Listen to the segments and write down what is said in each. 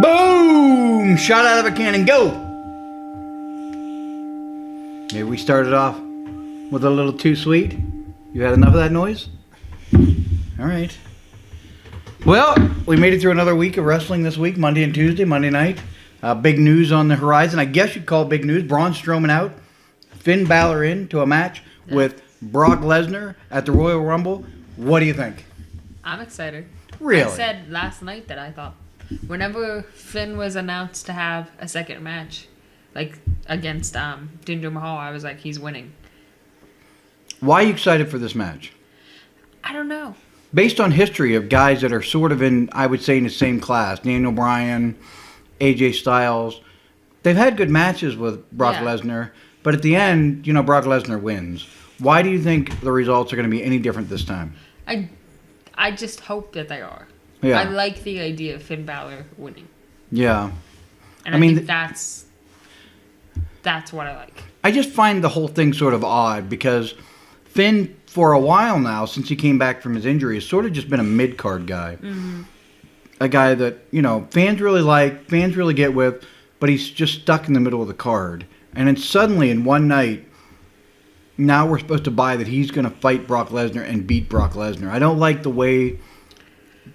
Boom! Shot out of a cannon, go! Maybe we started off with a little too sweet. You had enough of that noise? All right. Well, we made it through another week of wrestling this week, Monday and Tuesday, Monday night. Big news on the horizon. I guess you'd call it big news. Braun Strowman out. Finn Balor in to a match with Brock Lesnar at the Royal Rumble. What do you think? I'm excited. Really? I said last night that I thought whenever Finn was announced to have a second match, like against Jinder Mahal, I was like, he's winning. Why are you excited for this match? I don't know. Based on history of guys that are sort of in, I would say, in the same class, Daniel Bryan, AJ Styles, they've had good matches with Brock Lesnar, but at the end, Brock Lesnar wins. Why do you think the results are going to be any different this time? I just hope that they are. Yeah. I like the idea of Finn Balor winning. Yeah. And I think that's what I like. I just find the whole thing sort of odd because Finn, for a while now, since he came back from his injury, has sort of just been a mid-card guy. Mm-hmm. A guy that, fans really like, fans really get with, but he's just stuck in the middle of the card. And then suddenly, in one night, now we're supposed to buy that he's going to fight Brock Lesnar and beat Brock Lesnar. I don't like the way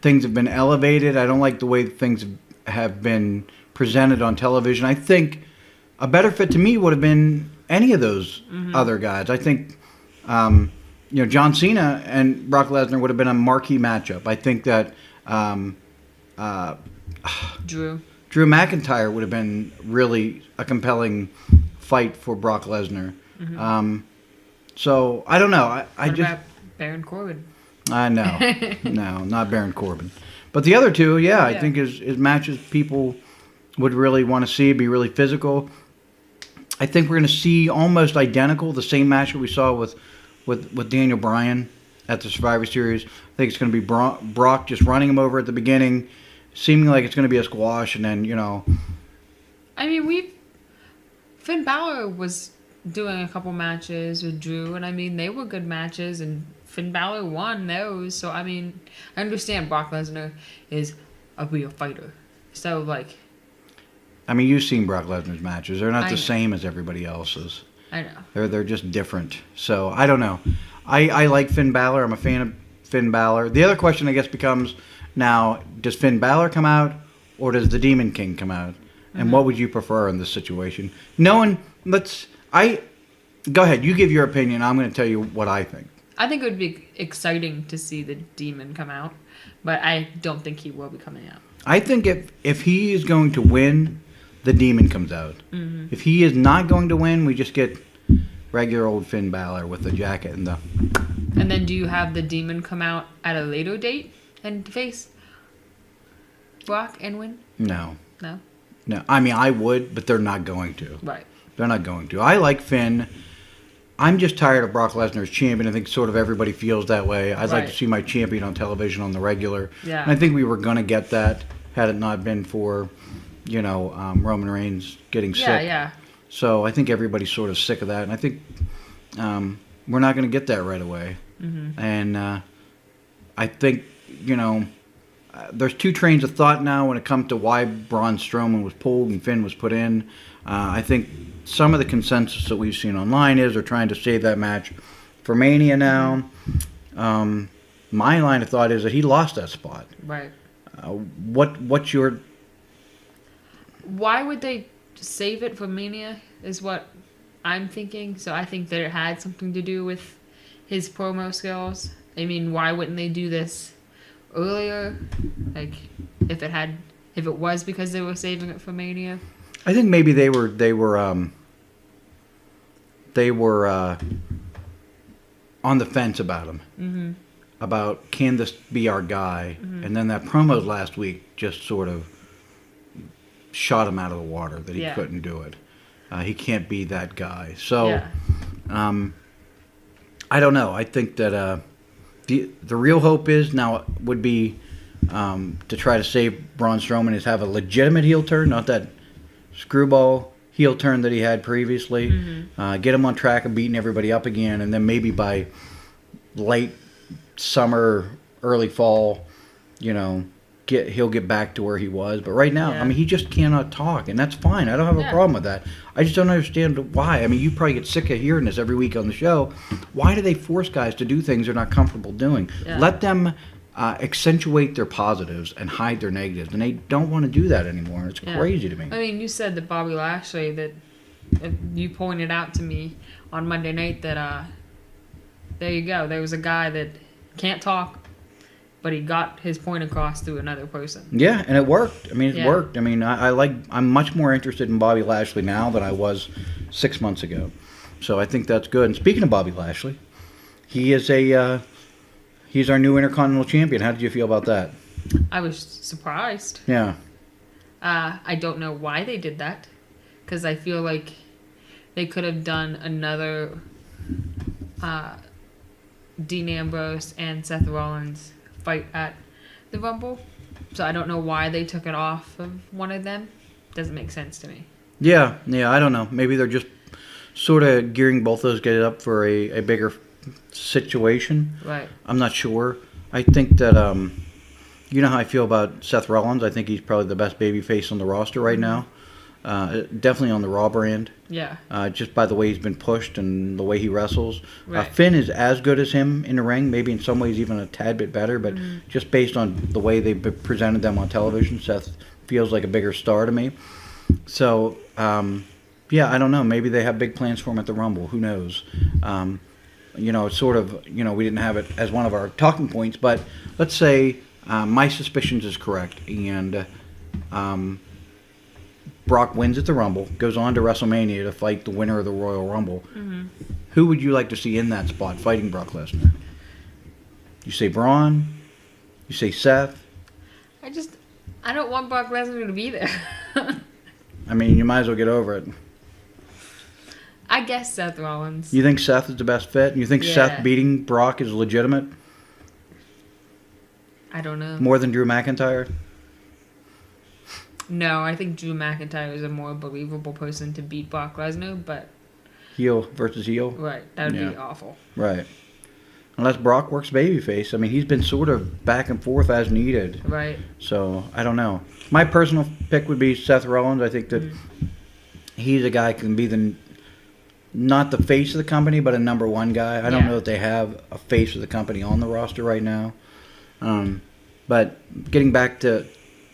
things have been elevated. I don't like the way things have been presented on television. I think a better fit to me would have been any of those other guys. I think, John Cena and Brock Lesnar would have been a marquee matchup. I think that Drew McIntyre would have been really a compelling fight for Brock Lesnar. Mm-hmm. So I don't know. I what just about Baron Corbin? No, not Baron Corbin. But the other two, I think is matches people would really want to see, be really physical. I think we're going to see almost identical the same match that we saw with Daniel Bryan at the Survivor Series. I think it's going to be Brock just running him over at the beginning, seeming like it's going to be a squash, and then I mean, Finn Balor was doing a couple matches with Drew, and they were good matches, and Finn Balor won those. So I understand Brock Lesnar is a real fighter. So you've seen Brock Lesnar's matches. They're not the same as everybody else's. I know. They're just different. So I don't know. I like Finn Balor. I'm a fan of Finn Balor. The other question I guess becomes now: does Finn Balor come out, or does the Demon King come out? And what would you prefer in this situation? Go ahead. You give your opinion. I'm going to tell you what I think. I think it would be exciting to see the Demon come out, but I don't think he will be coming out. I think if he is going to win, the Demon comes out. Mm-hmm. If he is not going to win, we just get regular old Finn Balor with the jacket and the... And then do you have the Demon come out at a later date and face Brock and win? No. No? No. I would, but they're not going to. Right. They're not going to. I like Finn. I'm just tired of Brock Lesnar as champion. I think sort of everybody feels that way. I'd like to see my champion on television on the regular. Yeah. And I think we were going to get that had it not been for, Roman Reigns getting sick. Yeah. So I think everybody's sort of sick of that. And I think we're not going to get that right away. Mm-hmm. And I think, there's two trains of thought now when it comes to why Braun Strowman was pulled and Finn was put in. I think some of the consensus that we've seen online is they're trying to save that match for Mania now. My line of thought is that he lost that spot. Right. What's your... Why would they save it for Mania is what I'm thinking. So I think that it had something to do with his promo skills. Why wouldn't they do this earlier? If it was because they were saving it for Mania. I think maybe they were on the fence about him. Mm-hmm. About can this be our guy? Mm-hmm. And then that promo last week just sort of shot him out of the water that he couldn't do it. He can't be that guy. So I don't know. I think that the real hope is now would be to try to save Braun Strowman is have a legitimate heel turn, not that screwball heel turn that he had previously. Mm-hmm. Get him on track of beating everybody up again, and then maybe by late summer, early fall, he'll get back to where he was. But right now, Yeah. I mean, he just cannot talk, and that's fine. I don't have a Yeah. problem with that. I just don't understand why. I mean, you probably get sick of hearing this every week on the show. Why do they force guys to do things they're not comfortable doing? Yeah. Let them accentuate their positives and hide their negatives, and they don't want to do that anymore. It's Yeah. crazy to me. I mean, you said that Bobby Lashley, that you pointed out to me on Monday night that there you go. There was a guy that can't talk, but he got his point across through another person. Yeah, and it worked. I mean, it Yeah. worked. I mean, I'm much more interested in Bobby Lashley now than I was 6 months ago. So I think that's good. And speaking of Bobby Lashley, he is he's our new Intercontinental Champion. How did you feel about that? I was surprised. Yeah. I don't know why they did that, because I feel like they could have done another Dean Ambrose and Seth Rollins fight at the Rumble. So I don't know why they took it off of one of them. Doesn't make sense to me. Yeah, I don't know. Maybe they're just sort of gearing both those guys up for a bigger situation. Right. I'm not sure. I think that, you know how I feel about Seth Rollins. I think he's probably the best babyface on the roster right now. Definitely on the Raw brand. Yeah. Just by the way he's been pushed and the way he wrestles. Right. Finn is as good as him in the ring, maybe in some ways even a tad bit better, but just based on the way they've presented them on television, Seth feels like a bigger star to me. So, yeah, I don't know. Maybe they have big plans for him at the Rumble. Who knows? You know, it's sort of, you know, we didn't have it as one of our talking points, but let's say my suspicions is correct, and Brock wins at the Rumble, goes on to WrestleMania to fight the winner of the Royal Rumble. Mm-hmm. Who would you like to see in that spot fighting Brock Lesnar? You say Braun? You say Seth? I don't want Brock Lesnar to be there. I mean, you might as well get over it. I guess Seth Rollins. You think Seth is the best fit? You think Yeah. Seth beating Brock is legitimate? I don't know. More than Drew McIntyre? No, I think Drew McIntyre is a more believable person to beat Brock Lesnar, but Heel versus heel? right, that would Yeah. be awful. Right. Unless Brock works babyface. I mean, he's been sort of back and forth as needed. Right. So, I don't know. My personal pick would be Seth Rollins. I think that he's a guy who can be not the face of the company, but a number one guy. I don't Yeah. know that they have a face of the company on the roster right now. But getting back to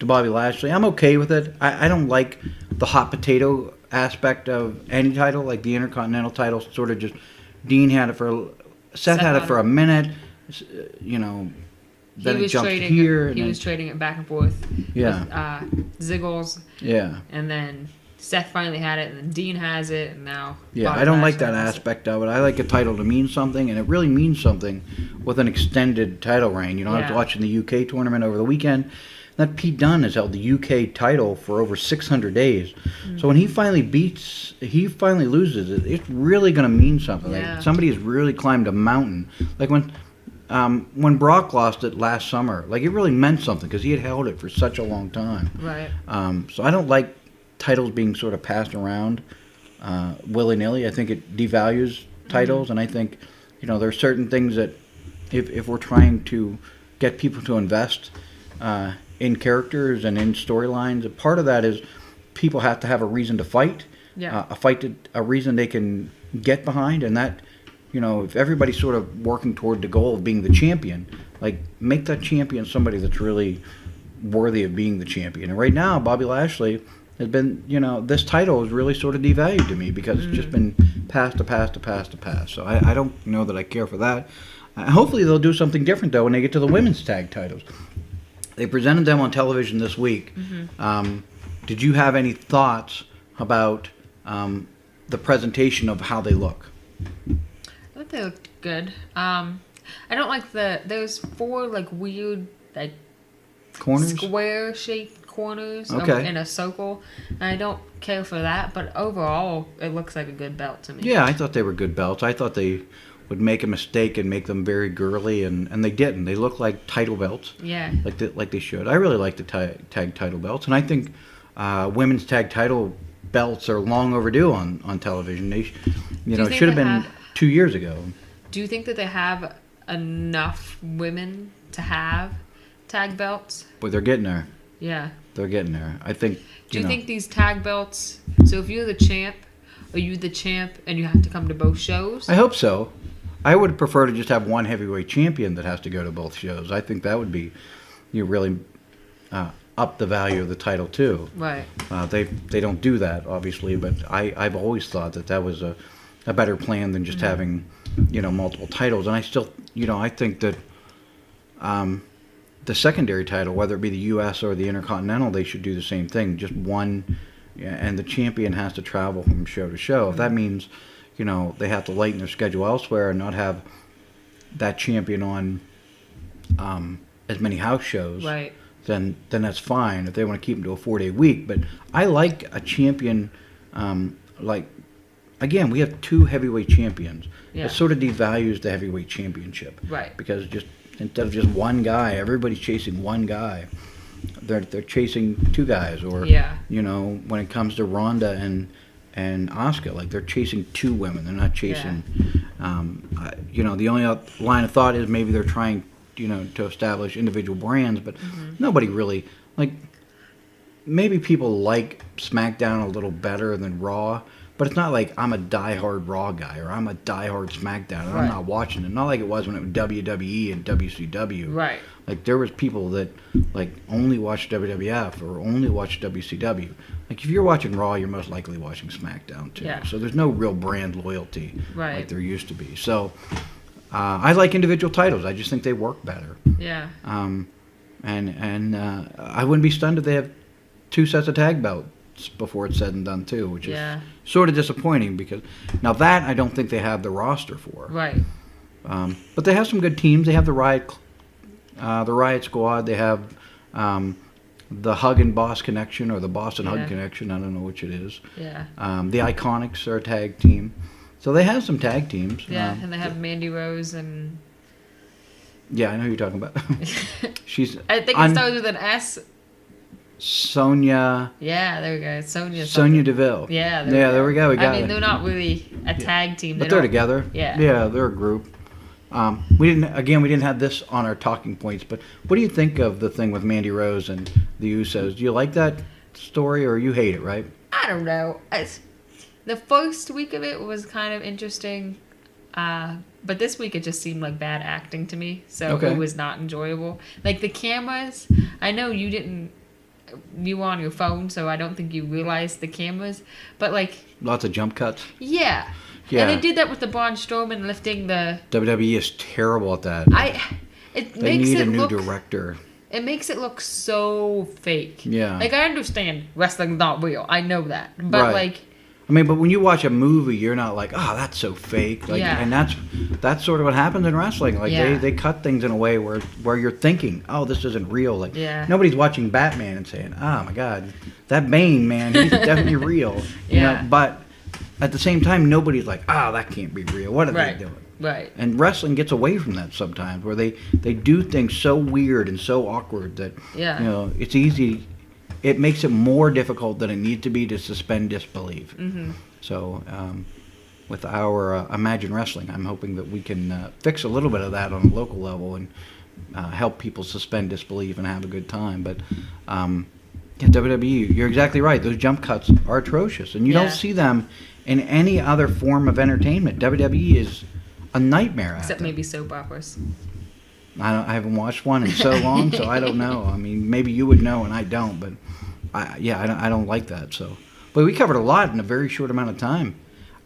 Bobby Lashley, I'm okay with it. I don't like the hot potato aspect of any title, like the Intercontinental title. Sort of just Dean had it for, Seth had it for a minute, you know. Then it jumped here. He was trading it back and forth. Yeah. With Ziggles, Yeah. and then Seth finally had it, and then Dean has it, and now. Yeah, Bobby I don't like Lashley that has it. aspect of it. I like a title to mean something, and it really means something with an extended title reign. You know, I was Yeah. watching the UK tournament over the weekend. That Pete Dunne has held the UK title for over 600 days. So when he finally loses it, it's really going to mean something. Yeah. Like somebody has really climbed a mountain. Like when Brock lost it last summer, like it really meant something because he had held it for such a long time. Right. So I don't like titles being sort of passed around willy-nilly. I think it devalues titles, and I think, you know, there are certain things that if we're trying to get people to invest in characters and in storylines, a part of that is people have to have a reason to fight, Yeah. a reason they can get behind, and that, you know, if everybody's sort of working toward the goal of being the champion, like make that champion somebody that's really worthy of being the champion. And right now, Bobby Lashley has been, you know, this title is really sort of devalued to me because it's just been passed to pass to pass to pass. So I don't know that I care for that. Hopefully they'll do something different, though, when they get to the women's tag titles. They presented them on television this week. Did you have any thoughts about the presentation of how they look? I thought they looked good. I don't like there's 4 like weird like Corners? square shaped corners Okay. in a circle. And I don't care for that, but overall it looks like a good belt to me. Yeah, I thought they were good belts. I thought they would make a mistake and make them very girly, and they didn't. They look like title belts. Yeah. Like they should. I really like the tag title belts, and I think women's tag title belts are long overdue on television. They, you know, it think should have they been have- 2 years ago. Do you think that they have enough women to tag belts. But they're getting there. Yeah. They're getting there. I think. Do you think these tag belts? So if you're the champ, are you the champ and you have to come to both shows? I hope so. I would prefer to just have one heavyweight champion that has to go to both shows. I think that would be, really up the value of the title too. Right. They don't do that obviously, but I've always thought that was a better plan than just having multiple titles. And I still I think that the secondary title, whether it be the U.S. or the Intercontinental, they should do the same thing. Just one, and the champion has to travel from show to show. If that means they have to lighten their schedule elsewhere and not have that champion on as many house shows, right? Then that's fine if they want to keep them to a 4-day week. But I like a champion, again, we have 2 heavyweight champions. Yeah. It sort of devalues the heavyweight championship, Right. Because instead of just one guy, everybody's chasing one guy. They're chasing 2 guys, or when it comes to Ronda and Asuka, they're chasing 2 women. They're not chasing. The only line of thought is maybe they're trying, to establish individual brands, but nobody really maybe people like SmackDown a little better than Raw, but it's not like I'm a diehard Raw guy or I'm a diehard SmackDown and I'm not watching it. Not like it was when it was WWE and WCW. Right. There was people that only watched WWF or only watched WCW. If you're watching Raw, you're most likely watching SmackDown too. Yeah. So there's no real brand loyalty like there used to be. So I like individual titles. I just think they work better. Yeah. And I wouldn't be stunned if they have 2 sets of tag belts before it's said and done too, which is sort of disappointing because now that I don't think they have the roster for. Right. But they have some good teams. They have the Riot Squad. They have the Hug and Boss Connection or the Boston Hug Connection. I don't know which it is. Yeah. The Iconics are a tag team. So they have some tag teams. Yeah, and they have Mandy Rose and... Yeah, I know who you're talking about. I think it starts with an S. Sonya. Yeah, there we go. Sonya Deville. Yeah, there we go. We got it. they're not really a tag team. But they're together. Yeah. Yeah, they're a group. We didn't have this on our talking points, but what do you think of the thing with Mandy Rose and the Usos? Do you like that story or you hate it, right? I don't know. The first week of it was kind of interesting, but this week it just seemed like bad acting to me, so it was not enjoyable. The cameras, I know you were on your phone, so I don't think you realized the cameras, but lots of jump cuts. Yeah. And they did that with the Braun Strowman lifting the... WWE is terrible at that. They need a new director. It makes it look so fake. Yeah. I understand wrestling's not real. I know that. But but when you watch a movie, you're not like, oh, that's so fake. And that's sort of what happens in wrestling. They cut things in a way where you're thinking, oh, this isn't real. Nobody's watching Batman and saying, oh my God, that Bane man, he's definitely real. But at the same time, nobody's like, oh, that can't be real. What are they doing? Right. And wrestling gets away from that sometimes, where they do things so weird and so awkward that it's easy. It makes it more difficult than it needs to be to suspend disbelief. Mm-hmm. So with our Imagine Wrestling, I'm hoping that we can fix a little bit of that on a local level and help people suspend disbelief and have a good time. But WWE, you're exactly right. Those jump cuts are atrocious, and you don't see them in any other form of entertainment. WWE is a nightmare. Except maybe soap operas. I haven't watched one in so long, so I don't know. I mean, maybe you would know, and I don't. But I don't like that. So, but we covered a lot in a very short amount of time.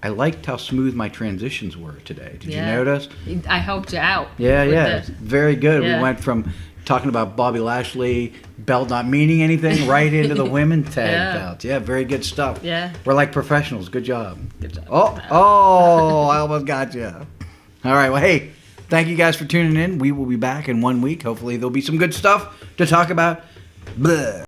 I liked how smooth my transitions were today. Did you notice? I helped you out. Yeah. Very good. Yeah. We went from talking about Bobby Lashley belt not meaning anything right into the women's tag belts. Yeah, very good stuff. Yeah. We're like professionals. Good job. Good job. Oh, I almost got you. All right. Well, hey, thank you guys for tuning in. We will be back in 1 week. Hopefully there'll be some good stuff to talk about. Blah.